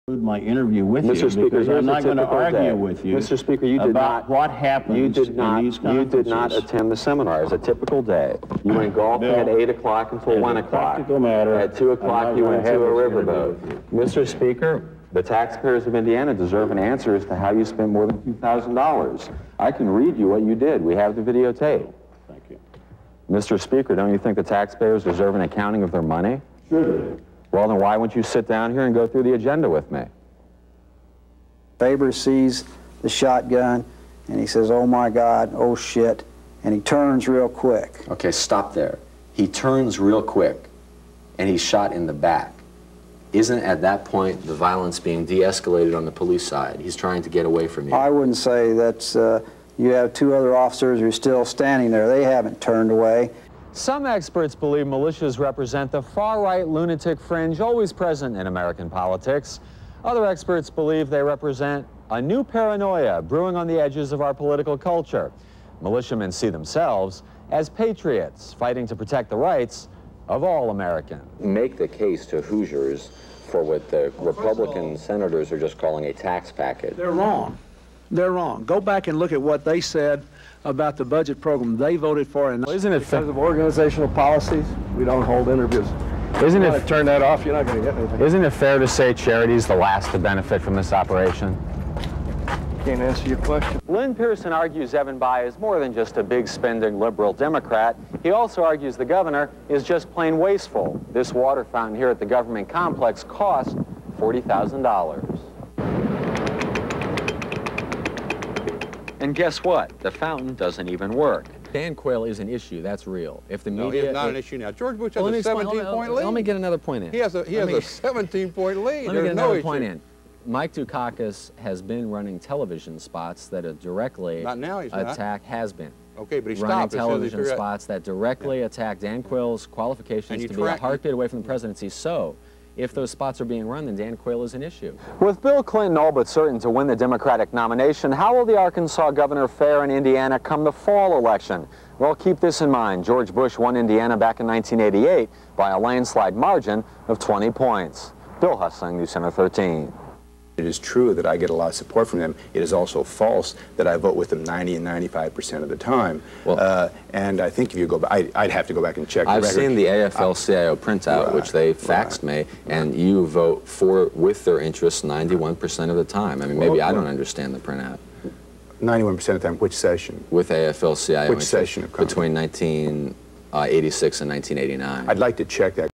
My interview with you, Mr. Speaker, because I'm not going to argue with you, Mr. Speaker, you did about not, what happens in these conferences. You did not attend the seminar. It's a typical day. You went golfing at 8 o'clock until 1 o'clock. Practical matter. At 2 o'clock, you went to a riverboat. Mr. Speaker, the taxpayers of Indiana deserve an answer as to how you spent more than $2,000. I can read you what you did. We have the videotape. Thank you. Mr. Speaker, don't you think the taxpayers deserve an accounting of their money? Sure. Well, then why won't you sit down here and go through the agenda with me? Faber sees the shotgun, and he says, "Oh my God, oh shit," and he turns real quick. Okay, stop there. He turns real quick, and he's shot in the back. Isn't at that point the violence being de-escalated on the police side? He's trying to get away from you. I wouldn't say that's, you have two other officers who are still standing there. They haven't turned away. Some experts believe militias represent the far-right lunatic fringe always present in American politics. Other experts believe they represent a new paranoia brewing on the edges of our political culture. Militiamen see themselves as patriots fighting to protect the rights of all Americans. Make the case to Hoosiers for what the Republican senators are just calling a tax package. They're wrong. They're wrong. Go back and look at what they said about the budget program they voted for. And isn't it because of organizational policies, we don't hold interviews. Isn't it turn that off? You're not going to get anything. Isn't it fair to say charity's the last to benefit from this operation? Can't answer your question. Lynn Pearson argues Evan Bayh is more than just a big spending liberal Democrat. He also argues the governor is just plain wasteful. This water fountain here at the government complex cost $40,000. And guess what? The fountain doesn't even work. Dan Quayle is an issue. That's real. If the media, he's not an issue now. George Bush has a 17-point lead. Let me get another point in. He has a 17-point lead. Let me get another point in. Mike Dukakis has been running television spots that are directly has been. Okay, but he running stopped. Television spots that directly attack Dan Quayle's qualifications to be a heartbeat away from the presidency. So, if those spots are being run, then Dan Quayle is an issue. With Bill Clinton all but certain to win the Democratic nomination, how will the Arkansas governor fare in Indiana come the fall election? Well, keep this in mind. George Bush won Indiana back in 1988 by a landslide margin of 20 points. Bill Hussung, News Center 13. It is true that I get a lot of support from them. It is also false that I vote with them 90 and 95% of the time. Well, and I think if you go back, I'd have to go back and check the record. I've seen the AFL-CIO printout, which they faxed me, and you vote with their interests 91% of the time. I mean, maybe I don't understand the printout. 91% of the time, which session? With AFL-CIO. Which session of Congress? Between 1986 and 1989. I'd like to check that.